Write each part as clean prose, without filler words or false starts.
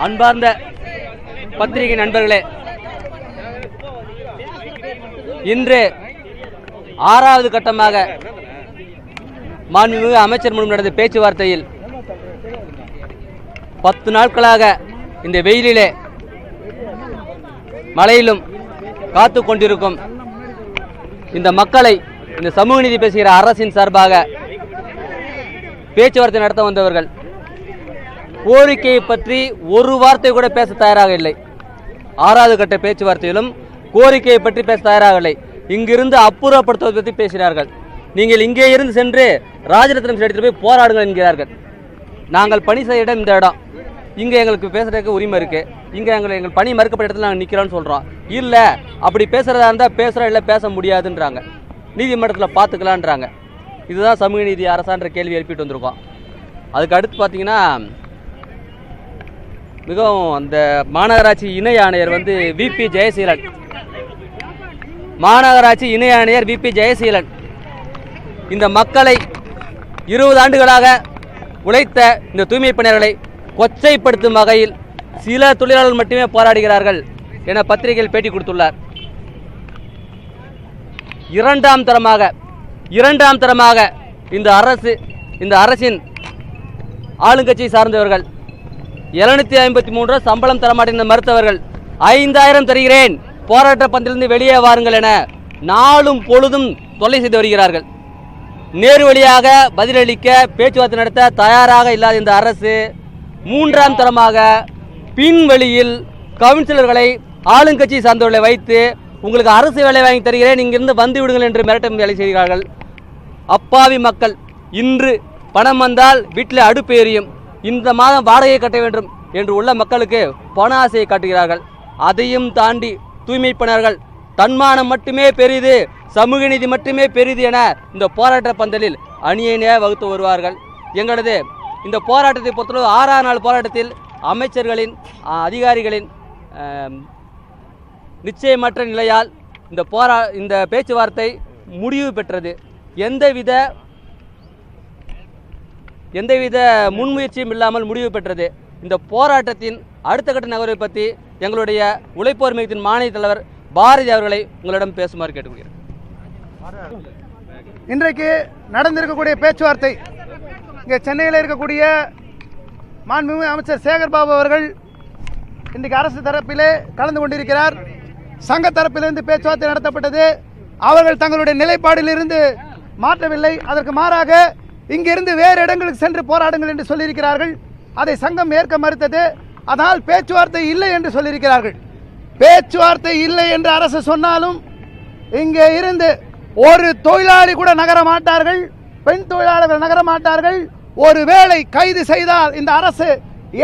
அன்பார்ந்த பத்திரிகை நண்பர்களே, இன்று 6வது கட்டமாக மாண்புமிகு அமைச்சர் மூலம் நடந்த பேச்சுவார்த்தையில் 10 நாட்களாக இந்த வெயிலிலே மழையிலும் காத்து கொண்டிருக்கும் இந்த மக்களை இந்த சமூக நீதி பேசுகிற அரசின் சார்பாக பேச்சுவார்த்தை நடத்த வந்தவர்கள் கோரிக்கையை பற்றி ஒரு வார்த்தை கூட பேச தயாராக இல்லை. 6வது கட்ட பேச்சுவார்த்தையிலும் கோரிக்கையை பற்றி பேச தயாராக இல்லை. இங்கிருந்து அப்புறப்படுத்துவதை பற்றி பேசினார்கள். நீங்கள் இங்கே இருந்து சென்று ராஜரத்னம் எடுத்துட்டு போய் போராடுங்கள் என்கிறார்கள். நாங்கள் பணி செய்ய இடம் இந்த இடம், இங்கே எங்களுக்கு பேசுறதுக்கு உரிமை இருக்கு, இங்கே எங்கள் பணி மறுக்கப்பட்ட இடத்துல நாங்கள் நிற்கிறோம்னு சொல்கிறோம். இல்லை அப்படி பேசுகிறதா இருந்தால் பேசுகிறோம், இல்லை பேச முடியாதுன்றாங்க. நீதிமன்றத்தில் பார்த்துக்கலான்றாங்க. இதுதான் சமூக நீதி அரசான்ற கேள்வி எழுப்பிட்டு வந்திருக்கோம். அதுக்கு அடுத்து பார்த்தீங்கன்னா மிகவும் அந்த மாநகராட்சி இணை ஆணையர் விபி ஜெயசீலன், மாநகராட்சி இணை ஆணையர் விபி ஜெயசீலன் இந்த மக்களை 20 ஆண்டுகளாக உழைத்த இந்த தூய்மை பணியாளர்களை கொச்சைப்படுத்தும் வகையில் சில தொழிலாளர்கள் மட்டுமே போராடுகிறார்கள் என பத்திரிகையில் பேட்டி கொடுத்துள்ளார். இரண்டாம் தரமாக இந்த அரசின் ஆளுங்கட்சியை சார்ந்தவர்கள் 753 சம்பளம் தரமாட்டேன் மறுத்தவர்கள் 5000 தருகிறேன், போராட்ட பந்திலிருந்து வெளியே வாருங்கள் என நாளும் பொழுதும் தொல்லை செய்து வருகிறார்கள். நேரு வழியாக பதிலளிக்க பேச்சுவார்த்தை நடத்த தயாராக இல்லாத இந்த அரசு 3ஆம் தரமாக பின்வழியில் கவுன்சிலர்களை ஆளுங்கட்சி சார்ந்தவர்களை வைத்து உங்களுக்கு அரசு வேலை வாங்கி தருகிறேன், இங்கிருந்து வந்து விடுங்கள் என்று மிரட்டும் வேலை செய்கிறார்கள். அப்பாவி மக்கள் இன்று பணம் வந்தால் வீட்டில் அடுப்பு எரியும், இந்த மாதம் வாடகையை கட்ட வேண்டும் என்று உள்ள மக்களுக்கு பண ஆசையை காட்டுகிறார்கள். அதையும் தாண்டி தூய்மை பணியாளர்கள் தன்மானம் மட்டுமே பெரிது, சமூக நீதி மட்டுமே பெரிது என இந்த போராட்ட பந்தலில் அணியினே வகுத்து வருவார்கள். எங்களது இந்த போராட்டத்தை பொறுத்தவரை 6ஆம் நாள் போராட்டத்தில் அமைச்சர்களின் அதிகாரிகளின் நிச்சயமற்ற நிலையால் இந்த பேச்சுவார்த்தை முடிவு பெற்றது. எந்தவித முன்முயற்சியும் இல்லாமல் முடிவு பெற்றது. இந்த போராட்டத்தின் அடுத்த கட்ட நகர்வை பற்றி எங்களுடைய உழைப்போர் மையத்தின் மாநில தலைவர் பாரதி அவர்களை உங்களிடம் பேசுமாறு கேட்டுக்கொள்கிறேன். இன்றைக்கு நடந்திருக்கக்கூடிய பேச்சுவார்த்தை இங்கே சென்னையில் இருக்கக்கூடிய மாண்புமிகு அமைச்சர் சேகர்பாபு அவர்கள் இன்றைக்கு அரசு தரப்பிலே கலந்து கொண்டிருக்கிறார். சங்க தரப்பிலிருந்து பேச்சுவார்த்தை நடத்தப்பட்டது. அவர்கள் தங்களுடைய நிலைப்பாடிலிருந்து மாற்றவில்லை, அதற்கு மாறாக இங்கிருந்து வேறு இடங்களுக்கு சென்று போராடுங்கள் என்று சொல்லியிருக்கிறார்கள். அதை சங்கம் ஏற்க மறுத்தது. அதனால் பேச்சுவார்த்தை இல்லை என்று சொல்லியிருக்கிறார்கள். பேச்சுவார்த்தை இல்லை என்று அரசு சொன்னாலும் இங்கே இருந்து ஒரு தொழிலாளி கூட நகர மாட்டார்கள், பெண் தொழிலாளர்கள் நகர மாட்டார்கள். ஒருவேளை கைது செய்தால் இந்த அரசு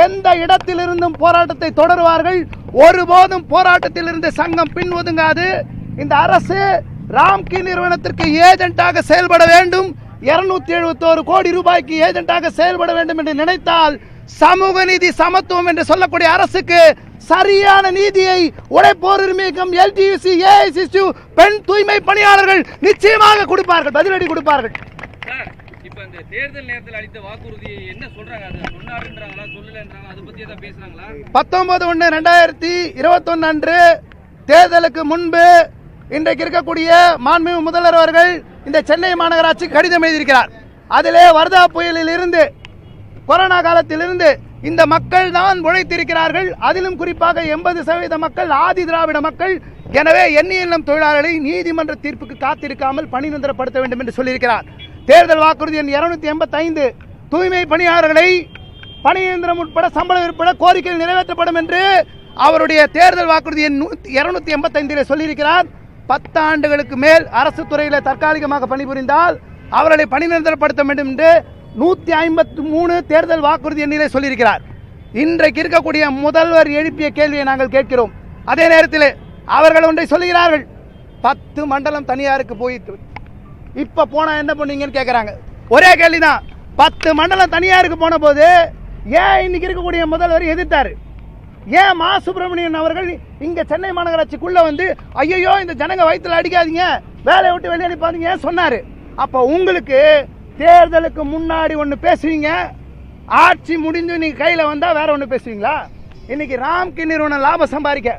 எந்த இடத்திலிருந்தும் போராட்டத்தை தொடருவார்கள். ஒருபோதும் போராட்டத்தில் இருந்து சங்கம் பின் ஒதுங்காது. இந்த அரசு ராம்கி நிறுவனத்திற்கு ஏஜென்ட்டாக செயல்பட வேண்டும், 271 கோடி ரூபாய்க்கு ஏஜென்ட்டாக செயல்பட வேண்டும் என்று நினைத்தால் சமூக நீதி சமத்துவம் என்று சொல்லக்கூடிய அரசுக்கு சரியான நீதியை உழைப்போர் உரிமையகம், LTUC, AICTU, பெண் தூய்மை பணியாளர்கள் நிச்சயமாக கொடுப்பார்கள், பதிலடி கொடுப்பார்கள். இப்ப இந்த தேர்தல் நேரத்தில் அளித்த வாக்குறுதியை என்ன சொல்றாங்க? அது சொன்னாருன்றாங்களா, சொல்லலன்றாங்களா? அதை பத்தி ஏதாவது பேசுறாங்களா? 19/1/2021 அன்று தேர்தலுக்கு முன்பு இன்றைக்கு இருக்கக்கூடிய மாண்புமிகு முதல்வர் அவர்கள் இந்த சென்னை மாநகராட்சி கடிதம் எழுதியிருக்கிறார். அதிலே வர்தா புயலில் இருந்து கொரோனா காலத்திலிருந்து இந்த மக்கள் தான் உழைத்திருக்கிறார்கள். அதிலும் குறிப்பாக 80% மக்கள் ஆதி திராவிட மக்கள். எனவே எண்ணியல்லம் தொழிலாளர்களை நீதிமன்ற தீர்ப்புக்கு காத்திருக்காமல் பணி நிரந்தரப்படுத்த வேண்டும் என்று சொல்லியிருக்கிறார். தேர்தல் வாக்குறுதி எண் 285 தூய்மை பணியாளர்களை பணி நிரந்தரம் உட்பட சம்பளம் உட்பட கோரிக்கைகள் நிறைவேற்றப்படும் என்று அவருடைய தேர்தல் வாக்குறுதி எண் 285 சொல்லியிருக்கிறார். 10 ஆண்டுகளுக்கு மேல் அரசு துறையில் தற்காலிகமாக பணிபுரிந்தால் அவர்களை பணி நிரந்தரப்படுத்த வேண்டும் என்று 153 தேர்தல் வாக்குறுதி எண்ணிலே சொல்லியிருக்கிறார். இன்றைக்கு இருக்கக்கூடிய முதல்வர் எழுப்பிய கேள்வியை நாங்கள் கேட்கிறோம். அதே நேரத்தில் அவர்கள் ஒன்றை சொல்லுகிறார்கள், 10 மண்டலம் தனியாருக்கு போயிட்டு இப்ப போனா என்ன பண்ணீங்கன்னு கேட்கிறாங்க. ஒரே கேள்விதான், 10 மண்டலம் தனியாருக்கு போன போது ஏன் இன்னைக்கு இருக்கக்கூடிய முதல்வர் எதிர்த்தாரு? ஏன் மா சுப்பிரமணியன் அவர்கள் இங்க சென்னை மாநகராட்சிக்குள்ள ஐயோ இந்த ஜனங்க வயிற்றுல அடிக்காதீங்க, வேலையை விட்டு வெளியே அனுப்பாதீங்க சொன்னாரு. அப்ப உங்களுக்கு தேர்தலுக்கு முன்னாடி ஒன்று பேசுவீங்க, ஆட்சி முடிஞ்சு நீங்க கையில வந்தா வேற ஒன்று பேசுவீங்களா? இன்னைக்கு ராம்கி நிறுவனம் லாபம் சம்பாதிக்க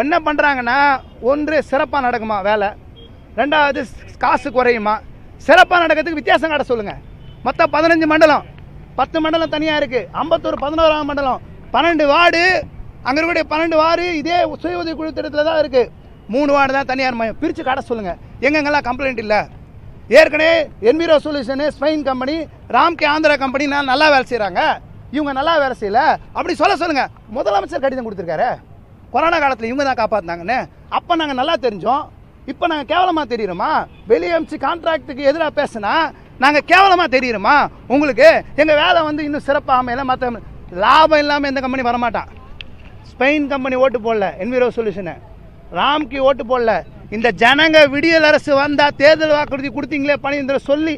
என்ன பண்ணுறாங்கன்னா, ஒன்று சிறப்பாக நடக்குமா வேலை, ரெண்டாவது காசு குறையுமா. சிறப்பாக நடக்கிறதுக்கு வித்தியாசம் காட்ட சொல்லுங்கள். மொத்தம் 15 மண்டலம், 10 மண்டலம் தனியாக இருக்குது, 51 11ஆம் மண்டலம், 12 வார்டு, அங்கே இருக்கக்கூடிய 12 வார்டு இதே சுய உதவி குழு திட்டத்தில் தான் இருக்குது. 3 வார்டு தான் தனியார் மையம். பிரித்து காட்ட சொல்லுங்கள் எங்கெங்கெல்லாம் கம்ப்ளைண்ட் இல்லை. ஏற்கனவே Enviro solution, Spain company, Ramki Andhra company நல்லா வேலை செய்கிறாங்க, இவங்க நல்லா வேலை செய்யல அப்படி சொல்லுங்கள். முதலமைச்சர் கடிதம் கொடுத்துருக்காரு, கொரோனா காலத்தில் இவங்க தான் காப்பாற்றினாங்கன்னு. அப்போ நாங்கள் நல்லா தெரிஞ்சோம், இப்போ நாங்கள் கேவலமாக தெரியுறோமா? வெளியே அமிச்சு கான்ட்ராக்டுக்கு எதிராக பேசினா நாங்கள் கேவலமாக தெரியுறோமா உங்களுக்கு? எங்கள் வேலை இன்னும் சிறப்பாக அமையல. மற்ற லாபம் இல்லாமல் எந்த கம்பெனி வரமாட்டான். ஸ்பெயின் கம்பெனி ஓட்டு போடல, என்விரோ சொல்யூஷனு, ராம்கி ஓட்டு போடல. இந்த ஜனங்க விடியல் அரசு வந்தால் தேர்தல் வாக்குறுதி கொடுத்தீங்களே பணிந்திர சொல்லி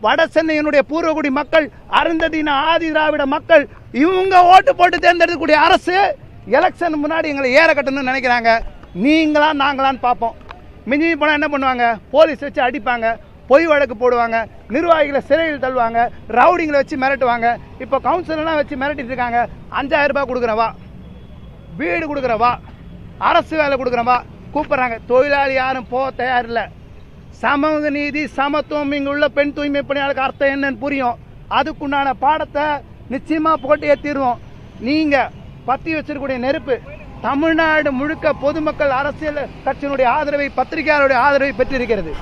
வட சென்னையினுடைய பூர்வகுடி மக்கள், அருந்ததின ஆதி திராவிட மக்கள் இவங்க ஓட்டு போட்டு தேர்ந்தெடுக்கக்கூடிய அரசு எலெக்ஷன் முன்னாடி எங்களை ஏற கட்டணும்னு நினைக்கிறாங்க. நீங்களா நாங்களான்னு பார்ப்போம். மிஞ்சி போனால் என்ன பண்ணுவாங்க? போலீஸ் வச்சு அடிப்பாங்க, பொய் வழக்கு போடுவாங்க, நிர்வாகிகளை சிறையில் தள்ளுவாங்க, ரவுடிங்களை வச்சு மிரட்டுவாங்க. இப்போ கவுன்சிலர்லாம் வச்சு மிரட்டிட்டு இருக்காங்க. 5000 ரூபாய் கொடுக்குறவா, வீடு கொடுக்குறவா, அரசு வேலை கொடுக்குறவா கூப்பிட்றாங்க. தொழிலாளி யாரும் போக தயாரில்லை. சமூக நீதி, சமத்துவம், இங்கே உள்ள பெண் தூய்மை பணியாளருக்கு அர்த்தம் என்னன்னு புரியும். அதுக்குண்டான பாடத்தை நிச்சயமாக போட்டு ஏற்றிடுவோம். நீங்கள் பற்றி வச்சிருக்கக்கூடிய நெருப்பு தமிழ்நாடு முழுக்க பொதுமக்கள், அரசியல் கட்சியினுடைய ஆதரவை, பத்திரிகையாளருடைய ஆதரவை பெற்றிருக்கிறது.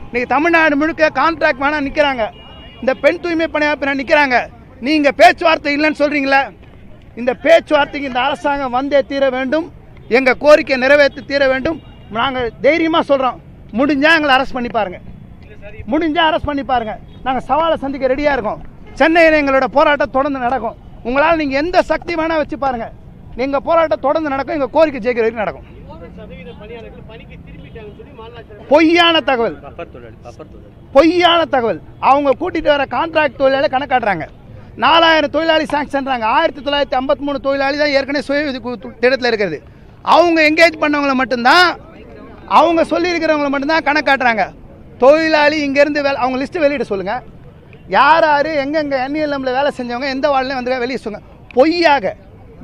இன்னைக்கு தமிழ்நாடு முழுக்க கான்ட்ராக்ட் வேணா நிற்கிறாங்க, இந்த பெண் தூய்மை பணியாளர் நிற்கிறாங்க. நீங்கள் பேச்சுவார்த்தை இல்லைன்னு சொல்கிறீங்களே, இந்த பேச்சுவார்த்தைக்கு இந்த அரசாங்கம் வந்தே தீர வேண்டும். எங்கள் கோரிக்கை நிறைவேற்றி தீர வேண்டும். நாங்கள் தைரியமாக சொல்கிறோம், முடிஞ்சால் எங்களை அரெஸ்ட் பண்ணி பாருங்கள், முடிஞ்சால் அரெஸ்ட் பண்ணி பாருங்கள். நாங்கள் சவாலை சந்திக்க ரெடியாக இருக்கோம். சென்னையில் எங்களோட போராட்டம் தொடர்ந்து நடக்கும். உங்களால் நீங்கள் எந்த சக்தி வேணால் வச்சு பாருங்கள், எங்கள் போராட்டம் தொடர்ந்து நடக்கும். எங்கள் கோரிக்கை ஜெயிக்கிற வரைக்கும் நடக்கும். பொய்யான தகவல், பொய்யான தகவல். அவங்க கூட்டிட்டு வர கான்ட்ராக்ட் தொழிலாளி கணக்காட்டுறாங்க. 4000 தொழிலாளி சாங்ஷன்றாங்க. 1953 தொழிலாளி தான் ஏற்கனவே சுய திட்டத்தில் இருக்கிறது. அவங்க என்கேஜ் பண்ணவங்களை மட்டும்தான், அவங்க சொல்லியிருக்கிறவங்களை மட்டும்தான் கணக்காட்டுறாங்க. தொழிலாளி இங்கேருந்து அவங்க லிஸ்ட்டு வெளியிட சொல்லுங்கள். யார் யார் எங்கெங்கே என்எல்எம்ல வேலை செஞ்சவங்க எந்த வாழ்லையும் வந்து வெளியே சொல்லுங்க. பொய்யாக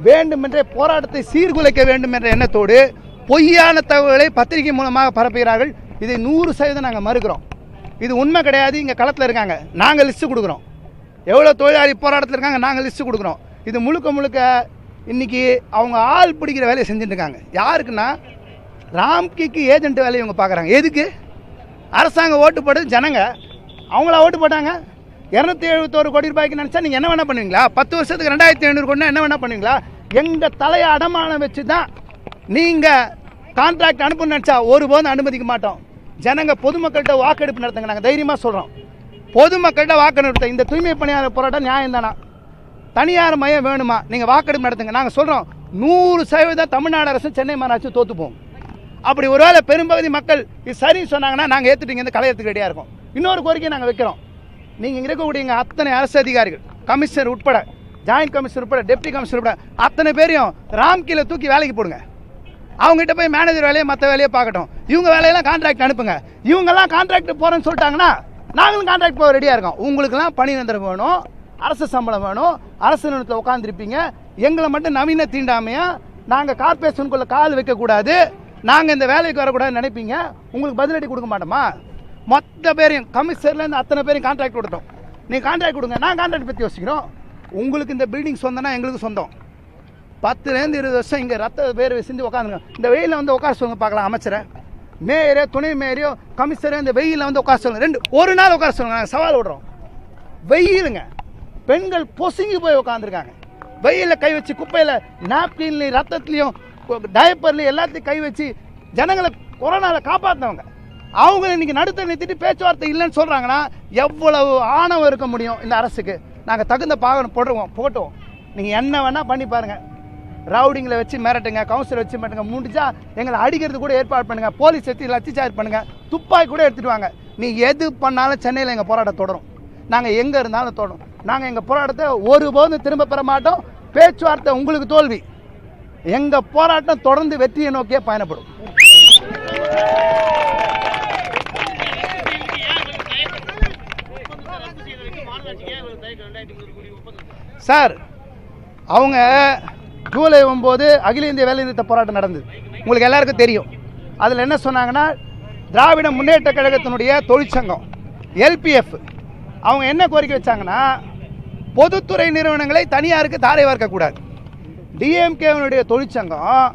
வேண்டுமென்றே போராட்டத்தை சீர்குலைக்க வேண்டும் என்ற எண்ணத்தோடு பொய்யான தகவல்களை பத்திரிகை மூலமாக பரப்புகிறார்கள். இதை 100% நாங்கள் மறுக்கிறோம். இது உண்மை கிடையாது. இங்கே களத்தில் இருக்காங்க, நாங்கள் லிஸ்ட்டு கொடுக்குறோம். எவ்வளோ தொழிலாளி போராட்டத்தில் இருக்காங்க, நாங்கள் லிஸ்ட்டு கொடுக்குறோம். இது முழுக்க முழுக்க இன்றைக்கி அவங்க ஆள் பிடிக்கிற வேலையை செஞ்சுட்டு இருக்காங்க. யாருக்குன்னா ராம்கிக்கு ஏஜென்ட் வேலையை இவங்க பார்க்குறாங்க. எதுக்கு? அரசாங்கம் ஓட்டு போட்டது ஜனங்க, அவங்களா ஓட்டு போட்டாங்க. 271 கோடி ரூபாய்க்கு நினச்சா நீங்கள் என்ன வேணால் பண்ணுவீங்களா? 10 வருஷத்துக்கு 2500 கோடினா என்ன வேணால் பண்ணுவீங்களா? எங்கள் தலையை அடமானம் வச்சு தான் நீங்கள் கான்ட்ராக்ட் அனுப்பணும்னு நினச்சா ஒருபோதும் அனுமதிக்க மாட்டோம். ஜனங்க பொதுமக்கள்கிட்ட வாக்கெடுப்பு நடத்துங்க. நாங்கள் தைரியமாக சொல்கிறோம், பொதுமக்கள்கிட்ட வாக்கெடுப்பு. இந்த தூய்மை பணியாளர் போராட்டம் நியாயம் தானா? தனியார் மையம் வேணுமா? நீங்கள் வாக்கெடுப்பு நடத்துங்க. நாங்கள் சொல்கிறோம் 100% தமிழ்நாடு அரசு, சென்னை மாநகராட்சி தோற்றுப்போம். அப்படி ஒருவேளை பெரும்பகுதி மக்கள் இது சரின்னு சொன்னாங்கன்னா நாங்கள் ஏற்றுட்டு இங்கே கலையத்துக்கு ரெடியாக இருக்கோம். இன்னொரு கோரிக்கை நாங்கள் வைக்கிறோம். நீங்கள் இங்கே இருக்கக்கூடிய அத்தனை அரசு அதிகாரிகள், கமிஷனர் உட்பட, ஜாயின்ட் கமிஷனர் உட்பட, டெப்டி கமிஷனர் உட்பட அத்தனை பேரையும் ராம்கியில் தூக்கி வேலைக்கு போடுங்க. அவங்ககிட்ட போய் மேனேஜர் வேலையை மற்ற வேலையை பார்க்கட்டும். இவங்க வேலையெல்லாம் கான்ட்ராக்ட் அனுப்புங்க. இவங்கெல்லாம் கான்ட்ராக்ட் போகிறேன்னு சொல்லிட்டாங்கன்னா நாங்களும் கான்ட்ராக்ட் போக ரெடியாக இருக்கோம். உங்களுக்கெல்லாம் பணி நிரந்தரம் வேணும், அரசு சம்பளம் வேணும், அரசு நிறுவனத்தில் உட்காந்துருப்பீங்க. எங்களை மட்டும் நவீன தீண்டாமையா நாங்கள் கார்பரேஷனுக்குள்ளே கால் வைக்கக்கூடாது, நாங்கள் இந்த வேலைக்கு வரக்கூடாதுன்னு நினைப்பீங்க. உங்களுக்கு பதிலடி கொடுக்க மாட்டோமா? மொத்த பேரையும் கமிஷனர்லேருந்து அத்தனை பேரையும் கான்ட்ராக்ட் கொடுத்தோம். நீங்கள் கான்ட்ராக்ட் கொடுங்க, நான் கான்ட்ராக்ட் பற்றி யோசிக்கிறோம். உங்களுக்கு இந்த பில்டிங் சொந்தம்னா எங்களுக்கு சொந்தம். 10லேருந்து 20 வருஷம் இங்கே ரத்த வேர்வை செஞ்சு உட்காந்துங்க. இந்த வெயிலில் வந்து உட்கார சொல்லுங்க பார்க்கலாம். அமைச்சரை, மேயரோ, துணை மேயரோ, கமிஷனரோ இந்த வெயிலில் வந்து உட்கார சொல்லுங்க. ஒரு நாள் உட்கார சொல்லுங்க. நாங்கள் சவால் விடுறோம். வெயிலுங்க, பெண்கள் பொசுங்கி போய் உட்காந்துருக்காங்க. வெயிலில் கை வச்சு குப்பையில், நாப்கின்லையும், ரத்தத்துலையும், டயப்பர்லையும் எல்லாத்தையும் கை வச்சு ஜனங்களை கொரோனாவில் காப்பாற்றினவங்க. அவங்க இன்னைக்கு நடுத்த நிறுத்திட்டு பேச்சுவார்த்தை இல்லைன்னு சொல்கிறாங்கன்னா எவ்வளவு ஆணவம் இருக்க முடியும் இந்த அரசுக்கு? நாங்கள் தகுந்த பாகனம் போட்டுவோம். நீங்கள் என்ன வேணால் பண்ணி பாருங்கள். ரவுடிங்களை வச்சு மிரட்டுங்க, கவுன்சிலர் வச்சு மிரட்டுங்க, முடிஞ்சா எங்களை அடிக்கிறது கூட ஏற்பாடு பண்ணுங்கள், போலீஸ் வச்சு லட்சிச்சார்ஜ் பண்ணுங்கள், துப்பாக்கி கூட எடுத்துகிட்டு வாங்க. நீங்கள் எது பண்ணாலும் சென்னையில் எங்கள் போராட்டம் தொடரும். நாங்கள் எங்கே இருந்தாலும் தொடரும். நாங்கள் எங்கள் போராட்டத்தை ஒருபோதும் திரும்ப பெற மாட்டோம். பேச்சுவார்த்தை உங்களுக்கு தோல்வி, எங்கள் போராட்டம் தொடர்ந்து வெற்றியை நோக்கியே பயணப்படும். சார், அவங்க ஜூலை 9 அகில இந்திய வேலைநிறுத்த போராட்டம் நடந்தது, உங்களுக்கு எல்லாருக்கும் தெரியும். அதில் என்ன சொன்னாங்கன்னா, திராவிட முன்னேற்ற கழகத்தினுடைய தொழிற்சங்கம் எல்பிஎஃப் அவங்க என்ன கோரிக்கை வச்சாங்கன்னா, பொதுத்துறை நிறுவனங்களை தனியாருக்கு தாரை வார்க்கக்கூடாது. டிஎம்கேனுடைய தொழிற்சங்கம்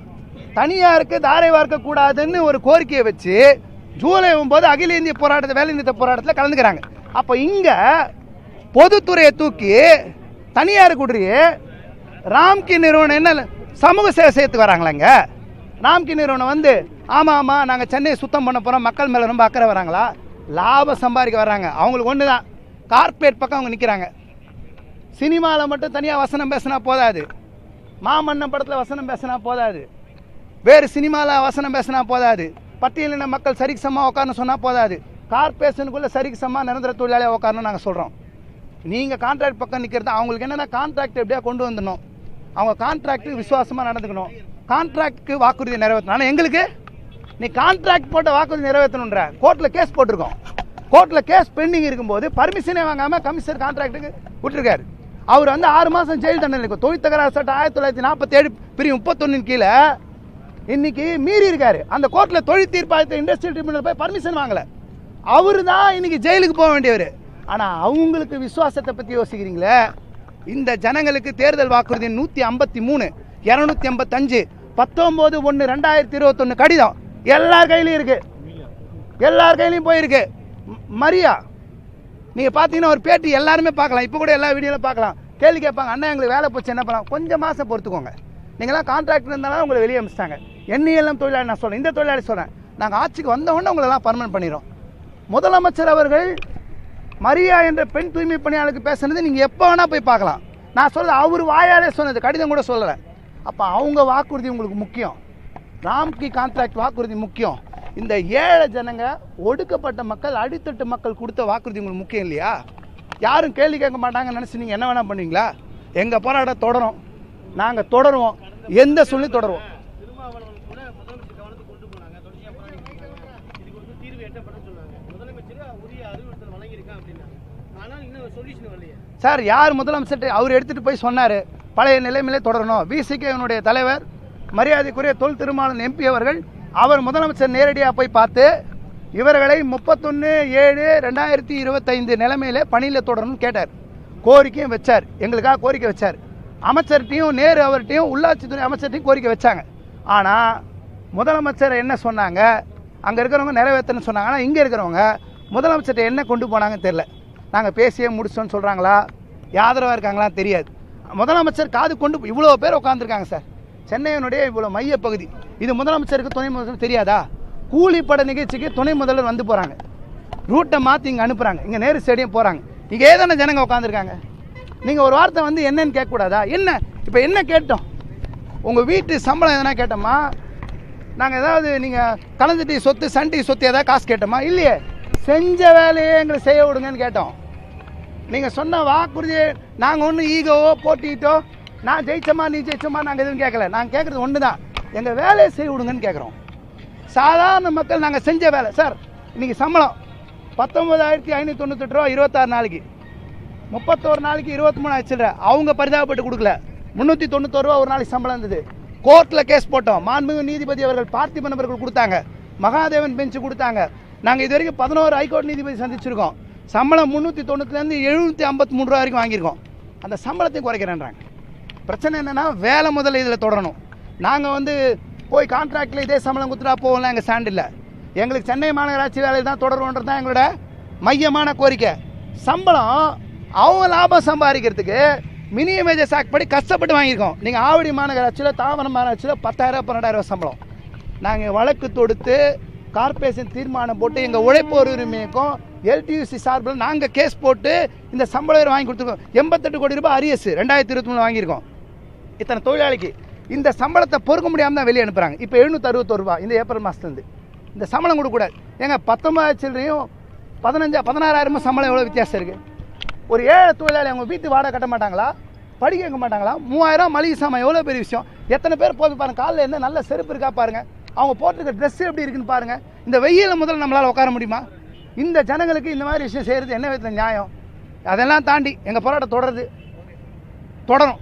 தனியாருக்கு தாரை வார்க்கக்கூடாதுன்னு ஒரு கோரிக்கையை வச்சு ஜூலை 9 அகில இந்திய வேலைநிறுத்த போராட்டத்தில் கலந்துக்கிறாங்க. அப்போ இங்கே பொதுத்துறையை தூக்கி தனியார் கூடிய ராம்கி நிறுவனம் என்ன சமூக சேவை செய்யறதுக்கு வராங்களாங்க? ராம்கி நிறுவனம் வந்து ஆமாம் நாங்கள் சென்னையை சுத்தம் பண்ண போகிறோம், மக்கள் மேலே ரொம்ப அக்கறை வராங்களா? லாபம் சம்பாதிக்க வராங்க. அவங்களுக்கு ஒன்று தான், கார்பரேட் பக்கம் அவங்க நிற்கிறாங்க. சினிமாவில் மட்டும் தனியாக வசனம் பேசினா போதாது, மாமன்னன் படத்தில் வசனம் பேசினா போதாது, வேறு சினிமாவில் வசனம் பேசினா போதாது, பட்டியலின மக்கள் சரிக்கு சமமாக உட்காரணும் சொன்னால் போதாது, கார்பரேஷனுக்குள்ளே சரிக்கு சமமாக நிரந்தர தொழிலாளியாக உட்காரணும் நாங்கள் சொல்கிறோம். நீங்கள் கான்ட்ராக்ட் பக்கம் நிற்கிறது அவங்களுக்கு என்னென்னா, கான்ட்ராக்ட் எப்படியா கொண்டு வந்துடணும், அவங்க கான்ட்ராக்டுக்கு விசுவாசமாக நடந்துக்கணும், கான்ட்ராக்டுக்கு வாக்குறுதி நிறைவேற்றணும். ஆனால் எங்களுக்கு நீ கான்ட்ராக்ட் போட்ட வாக்குறுதி நிறைவேற்றணுன்ற கோர்ட்டில் கேஸ் போட்டிருக்கோம். கோர்ட்டில் கேஸ் பெண்டிங் இருக்கும்போது பர்மிஷனே வாங்காமல் கமிஷனர் கான்ட்ராக்டுக்கு விட்டுருக்காரு. அவர் வந்து 6 மாதம் ஜெயில் தண்டனை இருக்கும். தொழில் தகராறு சட்டம் 1947 பிரிவு 31 கீழே இன்னைக்கு மீறி இருக்காரு. அந்த கோர்ட்டில் தொழில் தீர்ப்பாயத்தை இண்டஸ்ட்ரியல் ட்ரிபியூனல் போய் பர்மிஷன் வாங்கலை. அவர் தான் இன்னைக்கு ஜெயிலுக்கு போக வேண்டியவர். ஆனால் அவங்களுக்கு விசுவாசத்தை பற்றி யோசிக்கிறீங்களே? இந்த ஜனங்களுக்கு தேர்தல் வாக்குறுதி 153, 285, 19/1/2021 கடிதம் எல்லார் கையிலையும் இருக்கு, எல்லார் கையிலையும் போயிருக்கு. மரியா நீங்கள் பார்த்தீங்கன்னா ஒரு பேட்டி எல்லாருமே பார்க்கலாம், இப்போ கூட எல்லா வீடியோவில் பார்க்கலாம். கேள்வி கேட்பாங்க, அண்ணா எங்களுக்கு வேலை போச்சு என்ன பண்ணலாம்? கொஞ்சம் மாதம் பொறுத்துக்கோங்க, நீங்களாம் கான்ட்ராக்ட் இருந்தாலும் உங்களை வெளியே அனுப்பிச்சிட்டாங்க. எல்லாம் தொழிலாளி நான் சொல்கிறேன், இந்த தொழிலாளி சொல்கிறேன், நாங்கள் ஆட்சிக்கு வந்தவொடனே உங்களெல்லாம் பர்மனன்ட் பண்ணிடுறோம். முதலமைச்சர் அவர்கள் மரியா என்ற பெண் தூய்மை பணியாளருக்கு பேசுனது நீங்கள் எப்போ வேணால் போய் பார்க்கலாம். நான் சொல்ல அவர் வாயாலே சொன்னது, கடிதம் கூட சொல்லலை. அப்போ அவங்க வாக்குறுதி உங்களுக்கு முக்கியம், ராம்கி கான்ட்ராக்ட் வாக்குறுதி முக்கியம். இந்த ஏழை ஜனங்க, ஒடுக்கப்பட்ட மக்கள், அடித்தட்டு மக்கள் கொடுத்த வாக்குறுதி உங்களுக்கு முக்கியம் இல்லையா? யாரும் கேள்வி கேட்க மாட்டாங்கன்னு நினச்சி நீங்கள் என்ன வேணால் பண்ணுவீங்களா? எங்கள் போராட்டம் தொடரும், நாங்கள் தொடருவோம், எந்த சொல்லி தொடருவோம். சார் யார் முதலமைச்சர் அவர் எடுத்துகிட்டு போய் சொன்னார், பழைய நிலைமையிலே தொடரணும். விசிகேனுடைய தலைவர் மரியாதைக்குரிய தொல் திருமாவளவன் எம்பி அவர்கள், அவர் முதலமைச்சர் நேரடியாக போய் பார்த்து இவர்களை 31/7/2025 நிலைமையிலே பணியில் தொடரணும்னு கேட்டார். கோரிக்கையும் வச்சார், எங்களுக்காக கோரிக்கை வச்சார். அமைச்சர்கிட்டையும் நேரு அவர்கிட்டையும் உள்ளாட்சித்துறை அமைச்சர்கிட்டையும் கோரிக்கை வச்சாங்க. ஆனால் முதலமைச்சர் என்ன சொன்னாங்க, அங்கே இருக்கிறவங்க நிறைவேற்றணும்னு சொன்னாங்க. ஆனால் இங்கே இருக்கிறவங்க முதலமைச்சர்கிட்ட என்ன கொண்டு போனாங்கன்னு தெரியல. நாங்கள் பேசியே முடிச்சோன்னு சொல்கிறாங்களா, யாதரவாக இருக்காங்களா தெரியாது. முதலமைச்சர் காது கொண்டு இவ்வளோ பேர் உட்காந்துருக்காங்க சார், சென்னையினுடைய இவ்வளோ மையப்பகுதி. இது முதலமைச்சருக்கு துணை முதல்வர் தெரியாதா? கூலிப்பட நிகழ்ச்சிக்கு துணை முதல்வர் வந்து போகிறாங்க, ரூட்டை மாற்றி இங்கே அனுப்புகிறாங்க, இங்கே நேரு ஸ்டேடியம் போகிறாங்க. இங்கே ஏதான ஜனங்க உட்காந்துருக்காங்க. நீங்கள் ஒரு வார்த்தை வந்து என்னன்னு கேட்கக்கூடாதா? என்ன இப்போ என்ன கேட்டோம்? உங்கள் வீட்டு சம்பளம் எதனா கேட்டோமா? நாங்கள் ஏதாவது நீங்கள் கலந்துட்டி சொத்து சண்டி சொத்து ஏதாவது காசு கேட்டோமா? இல்லையே. செஞ்ச வேலையே எங்களை செய்ய விடுங்கன்னு கேட்டோம். நீங்கள் சொன்ன வாக்குறுதியை நாங்கள் ஒன்றும் ஈகோவோ போட்டிட்டோ நான் ஜெயிச்சோமா நீ ஜெயிச்சோமா நாங்கள் எதுவும் கேட்கல. நாங்கள் கேட்குறது ஒன்று தான், எங்கள் வேலையை செய்ய விடுங்கன்னு கேட்குறோம். சாதாரண மக்கள் நாங்கள் செஞ்ச வேலை. சார் இன்றைக்கி சம்பளம் 19,598 ரூபா 26 நாளைக்கு, 31 நாளைக்கு 23 ஆச்சுல்ல. அவங்க பரிதாபப்பட்டு கொடுக்கல, 391 ரூபா ஒரு நாளைக்கு சம்பளம் இருந்தது. கோர்ட்டில் கேஸ் போட்டோம், மாண்புமிகு நீதிபதி அவர்கள் பார்த்திபன் அவர்கள் கொடுத்தாங்க, மகாதேவன் பெஞ்சு கொடுத்தாங்க. நாங்கள் இது வரைக்கும் 11 ஹைகோர்ட் நீதிபதி சந்திச்சிருக்கோம். சம்பளம் 390லேருந்து 753 ரூபா வரைக்கும் வாங்கியிருக்கோம். அந்த சம்பளத்தையும் குறைக்கிறேன்றாங்க. பிரச்சனை என்னென்னா வேலை முதல்ல இதில் தொடரணும். நாங்கள் வந்து போய் கான்ட்ராக்டில் இதே சம்பளம் கொடுத்துட்டா போகலாம், எங்கள் ஸ்டாண்ட் இல்லை. எங்களுக்கு சென்னை மாநகராட்சி வேலை தான் தொடரணுன்றது தான் எங்களோட மையமான கோரிக்கை. சம்பளம் அவங்க லாபம் சம்பாதிக்கிறதுக்கு மினிமம் வேஜஸ் ஆக்ட் படி கஷ்டப்பட்டு வாங்கியிருக்கோம். நீங்கள் ஆவடி மாநகராட்சியில் தாவரம் மாநகராட்சியில் 10,000 12,000 சம்பளம். நாங்கள் வழக்கு தொடுத்து கார்பரேஷன் தீர்மானம் போட்டு எங்கள் உழைப்போர் உரிமைக்கும் எல்டியூசி சார்பில் நாங்கள் கேஸ் போட்டு இந்த சம்பளம் வாங்கி கொடுத்துருக்கோம். 88 கோடி ரூபாய் அரியஸ் 2023 வாங்கியிருக்கோம். இத்தனை தொழிலாளிக்கு இந்த சம்பளத்தை பொறுக்க முடியாமல் தான் வெளியே அனுப்புகிறாங்க. இப்போ 761 ரூபா இந்த ஏப்ரல் மாதத்துலேருந்து இந்த சம்பளம் கொடுக்கக்கூடாது. ஏங்க 19 சில்லறையும் 16,000 சம்பளம் எவ்வளோ வித்தியாசம் இருக்குது? ஒரு ஏழை தொழிலாளி அவங்க வீட்டு வாடகை கட்ட மாட்டாங்களா? படிக்க வைக்க மாட்டாங்களா? 3000 மளிகை சாமான் எவ்வளோ பெரிய விஷயம். எத்தனை பேர் போய் பாருங்கள், காலில் என்ன நல்ல செருப்பு இருக்கா பாருங்கள், அவங்க போட்டிருக்க ட்ரெஸ் எப்படி இருக்குன்னு பாருங்கள். இந்த வெயிலில் முதல்ல நம்மளால் உட்கார முடியுமா? இந்த ஜனங்களுக்கு இந்த மாதிரி விஷயம் செய்கிறது என்ன விதத்தில் நியாயம்? அதெல்லாம் தாண்டி எங்கள் போராட்டம் தொடரும்.